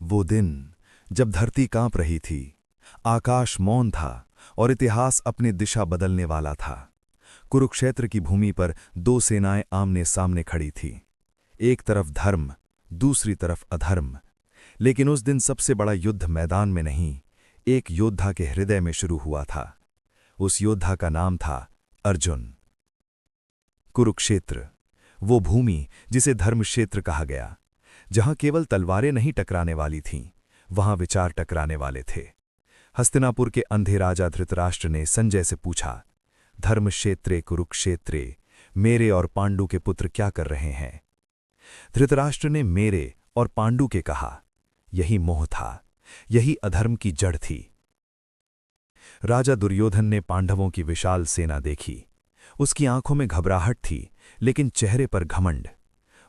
वो दिन जब धरती कांप रही थी, आकाश मौन था और इतिहास अपनी दिशा बदलने वाला था। कुरुक्षेत्र की भूमि पर दो सेनाएं आमने सामने खड़ी थीं। एक तरफ धर्म, दूसरी तरफ अधर्म। लेकिन उस दिन सबसे बड़ा युद्ध मैदान में नहीं, एक योद्धा के हृदय में शुरू हुआ था। उस योद्धा का नाम था अर्जुन। कुरुक्षेत्र, वो भूमि जिसे धर्मक्षेत्र कहा गया, जहां केवल तलवारें नहीं टकराने वाली थीं, वहां विचार टकराने वाले थे। हस्तिनापुर के अंधे राजा धृतराष्ट्र ने संजय से पूछा, धर्मक्षेत्रे कुरुक्षेत्रे मेरे और पांडु के पुत्र क्या कर रहे हैं? धृतराष्ट्र ने मेरे और पांडु के कहा। यही मोह था, यही अधर्म की जड़ थी। राजा दुर्योधन ने पांडवों की विशाल सेना देखी। उसकी आंखों में घबराहट थी, लेकिन चेहरे पर घमंड।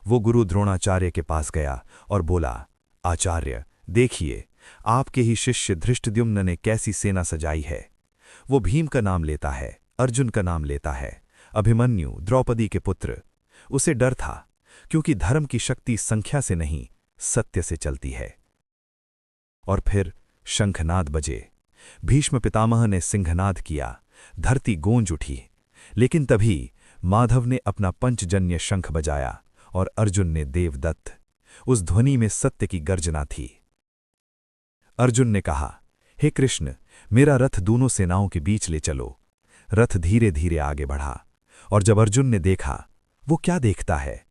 वो गुरु द्रोणाचार्य के पास गया और बोला, आचार्य देखिए, आपके ही शिष्य धृष्टद्युम्न ने कैसी सेना सजाई है। वो भीम का नाम लेता है, अर्जुन का नाम लेता है, अभिमन्यु द्रौपदी के पुत्र। उसे डर था, क्योंकि धर्म की शक्ति संख्या से नहीं, सत्य से चलती है। और फिर शंखनाद बजे। भीष्म पितामह ने सिंहनाद किया, धरती गूंज उठी। लेकिन तभी माधव ने अपना पंचजन्य शंख बजाया और अर्जुन ने देवदत्त। उस ध्वनि में सत्य की गर्जना थी। अर्जुन ने कहा, हे कृष्ण, मेरा रथ दोनों सेनाओं के बीच ले चलो। रथ धीरे धीरे आगे बढ़ा, और जब अर्जुन ने देखा, वो क्या देखता है?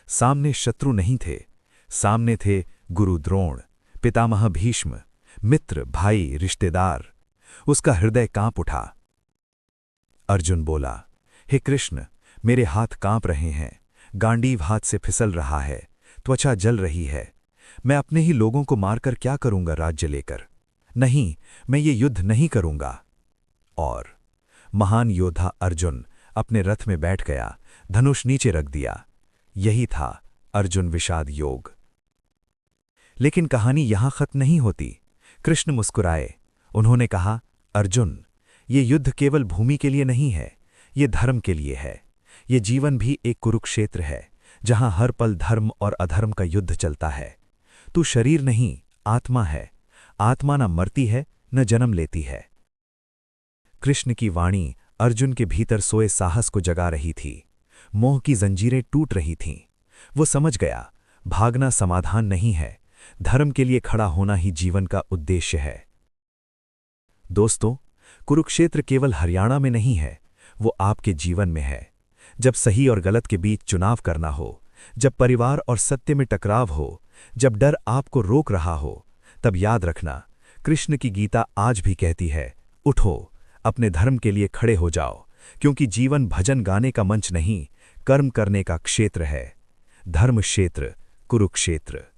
सामने शत्रु नहीं थे, सामने थे गुरु द्रोण, पितामह भीष्म, मित्र, भाई, रिश्तेदार। उसका हृदय कांप उठा। अर्जुन बोला, हे कृष्ण, मेरे हाथ कांप रहे हैं, गांडीव हाथ से फिसल रहा है, त्वचा जल रही है। मैं अपने ही लोगों को मारकर क्या करूंगा राज्य लेकर? नहीं, मैं ये युद्ध नहीं करूंगा। और महान योद्धा अर्जुन अपने रथ में बैठ गया, धनुष नीचे रख दिया। यही था अर्जुन विषाद योग। लेकिन कहानी यहां खत्म नहीं होती। कृष्ण मुस्कुराए। उन्होंने कहा, अर्जुन, ये युद्ध केवल भूमि के लिए नहीं है, ये धर्म के लिए है। ये जीवन भी एक कुरुक्षेत्र है, जहां हर पल धर्म और अधर्म का युद्ध चलता है। तू शरीर नहीं, आत्मा है। आत्मा न मरती है, न जन्म लेती है। कृष्ण की वाणी अर्जुन के भीतर सोए साहस को जगा रही थी। मोह की जंजीरें टूट रही थीं। वो समझ गया, भागना समाधान नहीं है, धर्म के लिए खड़ा होना ही जीवन का उद्देश्य है। दोस्तों, कुरुक्षेत्र केवल हरियाणा में नहीं है, वो आपके जीवन में है। जब सही और गलत के बीच चुनाव करना हो, जब परिवार और सत्य में टकराव हो, जब डर आपको रोक रहा हो, तब याद रखना, कृष्ण की गीता आज भी कहती है, उठो, अपने धर्म के लिए खड़े हो जाओ, क्योंकि जीवन भजन गाने का मंच नहीं, कर्म करने का क्षेत्र है। धर्म क्षेत्र, कुरुक्षेत्र।